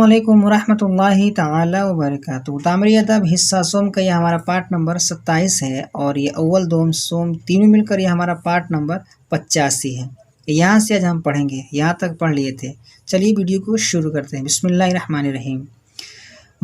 अस्सलामु अलैकुम वरहमतुल्लाहि ताला वबरकातुहू। तामरी अदब हिस्सा सोम का ये हमारा पार्ट नंबर 27 है और ये अव्वल दोम सोम तीनों मिलकर ये हमारा पार्ट नंबर 85 है। यहाँ से आज हम पढ़ेंगे, यहाँ तक पढ़ लिए थे। चलिए वीडियो को शुरू करते हैं। बिस्मिल्लाहिर्रहमानिर्रहीम।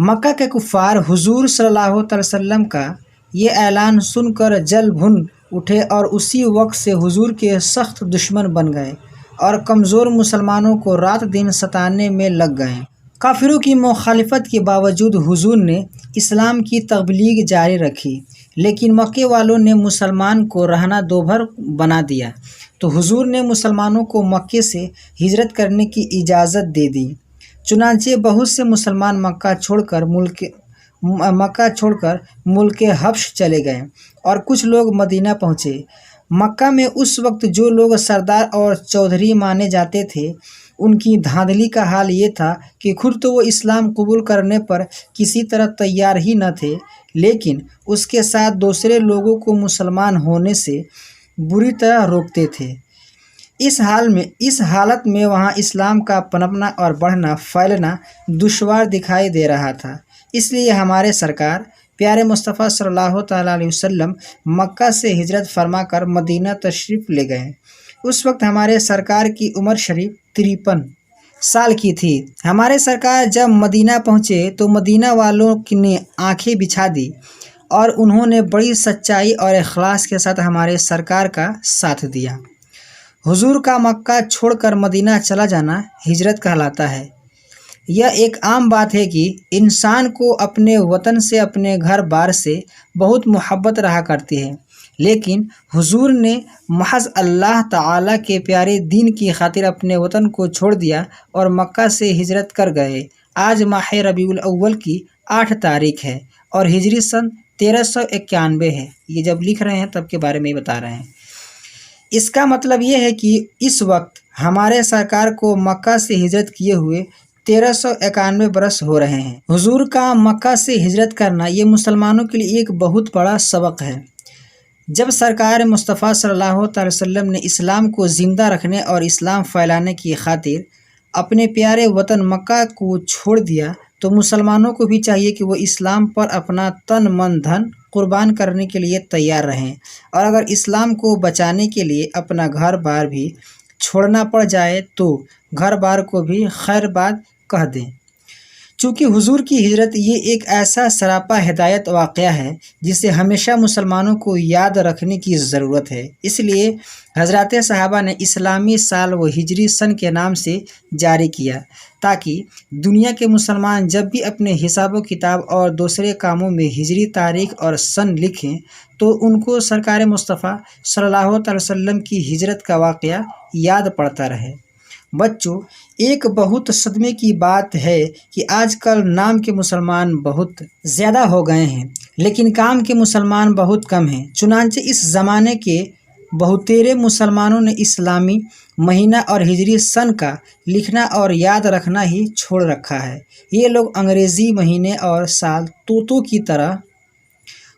मक्का के कुफ़ार हुजूर सल्लल्लाहु अलैहि वसल्लम का ये ऐलान सुनकर जल भुन उठे और उसी वक्त से हुजूर के सख्त दुश्मन बन गए और कमज़ोर मुसलमानों को रात दिन सताने में लग गए। काफिरों की मुखालिफत के बावजूद हुजूर ने इस्लाम की तबलीग जारी रखी, लेकिन मक्के वालों ने मुसलमान को रहना दोभर बना दिया, तो हुजूर ने मुसलमानों को मक्के से हिजरत करने की इजाज़त दे दी। चुनांचे बहुत से मुसलमान मक्का छोड़कर मुल्क हब्श चले गए और कुछ लोग मदीना पहुँचे। मक्का में उस वक्त जो लोग सरदार और चौधरी माने जाते थे, उनकी धांधली का हाल ये था कि खुद तो वो इस्लाम कबूल करने पर किसी तरह तैयार ही न थे, लेकिन उसके साथ दूसरे लोगों को मुसलमान होने से बुरी तरह रोकते थे। इस हालत में वहाँ इस्लाम का पनपना और बढ़ना फैलना दुश्वार दिखाई दे रहा था। इसलिए हमारे सरकार प्यारे मुस्तफ़ा सल्लल्लाहु अलैहि वसल्लम मक्का से हिजरत फरमाकर मदीना तशरीफ़ ले गए। उस वक्त हमारे सरकार की उम्र शरीफ 53 साल की थी। हमारे सरकार जब मदीना पहुँचे तो मदीना वालों ने आंखें बिछा दी और उन्होंने बड़ी सच्चाई और इखलास के साथ हमारे सरकार का साथ दिया। हुजूर का मक्का छोड़कर मदीना चला जाना हिजरत कहलाता है। यह एक आम बात है कि इंसान को अपने वतन से, अपने घर बार से बहुत मोहब्बत रहा करती है, लेकिन हुजूर ने महज अल्लाह ताला के प्यारे दीन की खातिर अपने वतन को छोड़ दिया और मक्का से हिजरत कर गए। आज माह रबीउल अव्वल की 8 तारीख है और हिजरी सन 1391 है। ये जब लिख रहे हैं तब के बारे में बता रहे हैं। इसका मतलब ये है कि इस वक्त हमारे सरकार को मक्का से हिजरत किए हुए 1391 बरस हो रहे हैं। हुजूर का मक्का से हिजरत करना ये मुसलमानों के लिए एक बहुत बड़ा सबक है। जब सरकार मुस्तफ़ा सल्लल्लाहु अलैहि वसल्लम ने इस्लाम को ज़िंदा रखने और इस्लाम फैलाने की खातिर अपने प्यारे वतन मक्का को छोड़ दिया, तो मुसलमानों को भी चाहिए कि वो इस्लाम पर अपना तन मन धन कुर्बान करने के लिए तैयार रहें, और अगर इस्लाम को बचाने के लिए अपना घर बार भी छोड़ना पड़ जाए तो घर बार को भी खैर बात कह दें। चूँकि हुजूर की हिजरत ये एक ऐसा सरापा हिदायत वाक़या है जिसे हमेशा मुसलमानों को याद रखने की ज़रूरत है। इसलिए हज़रात सहाबा ने इस्लामी साल व हिजरी सन के नाम से जारी किया, ताकि दुनिया के मुसलमान जब भी अपने हिसाब किताब और दूसरे कामों में हिजरी तारीख और सन लिखें तो उनको सरकार मुस्तफ़ा सल्लल्लाहु अलैहि वसल्लम की हिजरत का वाक़या याद पड़ता रहे। बच्चों, एक बहुत सदमे की बात है कि आजकल नाम के मुसलमान बहुत ज़्यादा हो गए हैं, लेकिन काम के मुसलमान बहुत कम हैं। चुनांचे इस ज़माने के बहुतेरे मुसलमानों ने इस्लामी महीना और हिजरी सन का लिखना और याद रखना ही छोड़ रखा है। ये लोग अंग्रेज़ी महीने और साल तोतों की तरह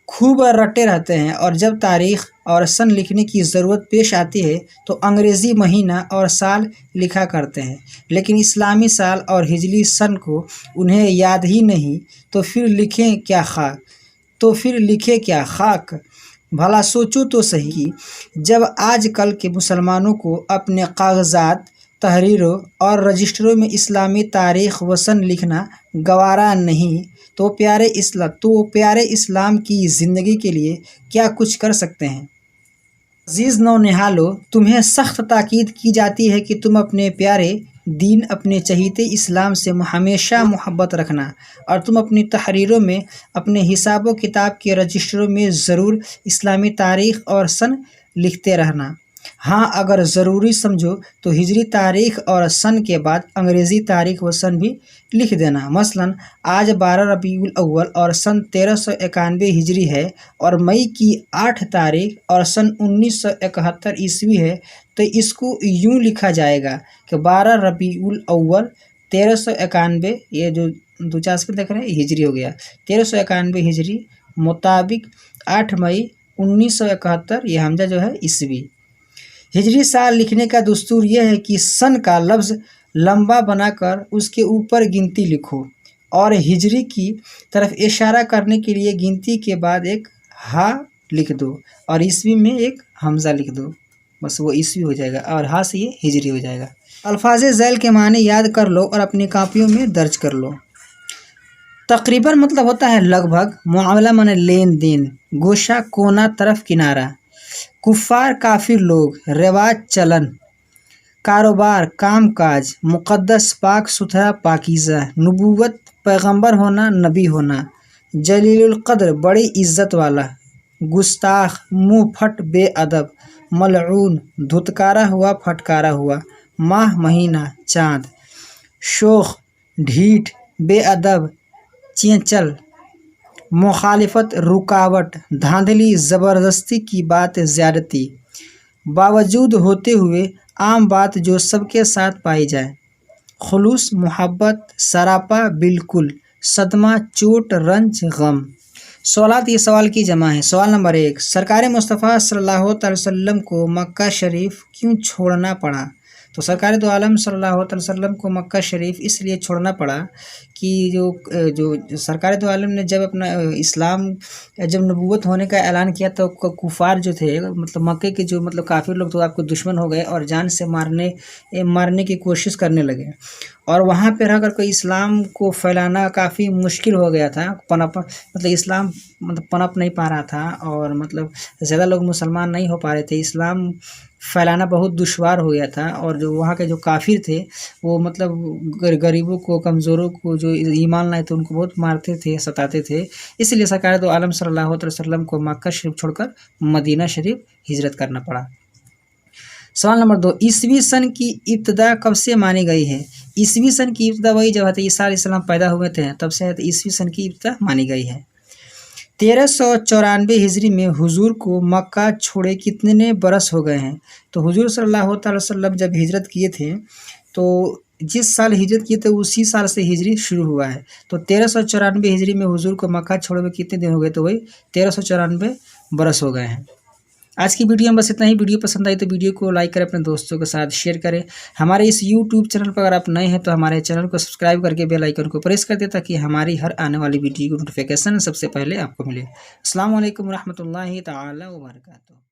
खूब रटे रहते हैं, और जब तारीख़ और सन लिखने की ज़रूरत पेश आती है तो अंग्रेज़ी महीना और साल लिखा करते हैं, लेकिन इस्लामी साल और हिजरी सन को उन्हें याद ही नहीं, तो फिर लिखे क्या खाक। भला सोचो तो सही, जब आजकल के मुसलमानों को अपने कागज़ात, तहरीरों और रजिस्टरों में इस्लामी तारीख़ व सन लिखना गवारा नहीं, तो प्यारे इस्लाम की ज़िंदगी के लिए क्या कुछ कर सकते हैं। अज़ीज़ नौनिहालों, तुम्हें सख्त ताकीद की जाती है कि तुम अपने प्यारे दीन, अपने चहीते इस्लाम से हमेशा मोहब्बत रखना, और तुम अपनी तहरीरों में, अपने हिसाब किताब के रजिस्टरों में ज़रूर इस्लामी तारीख़ और सन लिखते रहना। हाँ, अगर ज़रूरी समझो तो हिजरी तारीख़ और सन के बाद अंग्रेज़ी तारीख़ व सन भी लिख देना। मसलन आज 12 रबीउल अव्वल और सन 1391 हिजरी है और मई की 8 तारीख़ और सन 1971 ईस्वी है, तो इसको यूँ लिखा जाएगा कि 12 रबीउल अव्वल 1391, ये जो 49 पे देख रहे हैं हिजरी हो गया, 1391 हिजरी मुताबिक 8 मई 1971, ये हमजा जो है ईस्वी। हिजरी साल लिखने का दस्तूर यह है कि सन का लफ्ज़ लंबा बनाकर उसके ऊपर गिनती लिखो और हिजरी की तरफ इशारा करने के लिए गिनती के बाद एक हा लिख दो और ईस्वी में एक हमज़ा लिख दो, बस वो ईस्वी हो जाएगा और हा से ये हिजरी हो जाएगा। अल्फाज ज़ैल के माने याद कर लो और अपनी कापियों में दर्ज कर लो। तकरीबन मतलब होता है लगभग, मुआमला माने लेन देन, गोशा कोना तरफ किनारा, कुफ़ार काफिर लोग, रिवाज चलन, कारोबार काम काज, मुक़द्दस पाक सुथरा पाकीज़ा, नबूवत पैगंबर होना नबी होना, जलीलुल क़द्र बड़ी इज़्ज़त वाला, गुस्ताख मुँह फट बेअदब, मलऊन धुतकारा हुआ फटकारा हुआ, माह महीना चाँद, शोख ढीठ बेअदब चेंचल, मुखालिफत रुकावट धांधली ज़बरदस्ती की बात ज़्यादती, बावजूद होते हुए आम बात जो सबके साथ पाई जाए, खुलूस मोहब्बत सरापा बिल्कुल, सदमा चोट रंज गम। सवालात ये सवाल की जमा है। सवाल नंबर 1, सरकार मुस्तफ़ा सल्लल्लाहु अलैहि वसल्लम को मक्का शरीफ क्यों छोड़ना पड़ा? तो सरकार दो आलम सल्लल्लाहु अलैहि वसल्लम को मक्का शरीफ इसलिए छोड़ना पड़ा कि जो सरकार दो आलम ने जब अपना इस्लाम जब नबूवत होने का ऐलान किया तो कुफार जो थे मतलब मक्के के जो मतलब काफ़ी लोग तो आपको दुश्मन हो गए और जान से मारने की कोशिश करने लगे और वहाँ पे रहकर कोई इस्लाम को फैलाना काफ़ी मुश्किल हो गया था। मतलब इस्लाम मतलब पनप नहीं पा रहा था और मतलब ज़्यादा लोग मुसलमान नहीं हो पा रहे थे, इस्लाम फैलाना बहुत दुश्वार हो गया था और जो वहाँ के जो काफिर थे वो मतलब गरीबों को कमज़ोरों को जो ईमान लाए थे उनको बहुत मारते थे सताते थे। इसलिए सरकार दो आलम सल्लल्लाहु अलैहि वसल्लम को मक्का शरीफ छोड़कर मदीना शरीफ हिजरत करना पड़ा। सवाल नंबर 2, ईसवी सन की इब्तदा कब से मानी गई है? ईसवी सन की इब्तदा वही जब ईसा अलैहिस्सलाम पैदा हुए थे तब से ईसवी सन की इब्तदा मानी गई है। 1394 हिजरी में हुजूर को मक्का छोड़े कितने बरस हो गए हैं? तो हुजूर सल्लल्लाहु अलैहि वसल्लम जब हिजरत किए थे तो जिस साल हिजरत किए थे उसी साल से हिजरी शुरू हुआ है। तो 1394 हिजरी में हुजूर को मक्का छोड़े हुए कितने दिन हो गए? तो वही 1394 बरस हो गए हैं। आज की वीडियो में बस इतना ही। वीडियो पसंद आई तो वीडियो को लाइक करें, अपने दोस्तों के साथ शेयर करें। हमारे इस यूट्यूब चैनल पर अगर आप नए हैं तो हमारे चैनल को सब्सक्राइब करके बेल आइकन को प्रेस कर दें ताकि हमारी हर आने वाली वीडियो की नोटिफिकेशन सबसे पहले आपको मिले। अस्सलाम वालेकुम रहमतुल्लाहि ताला व बरकातुहू।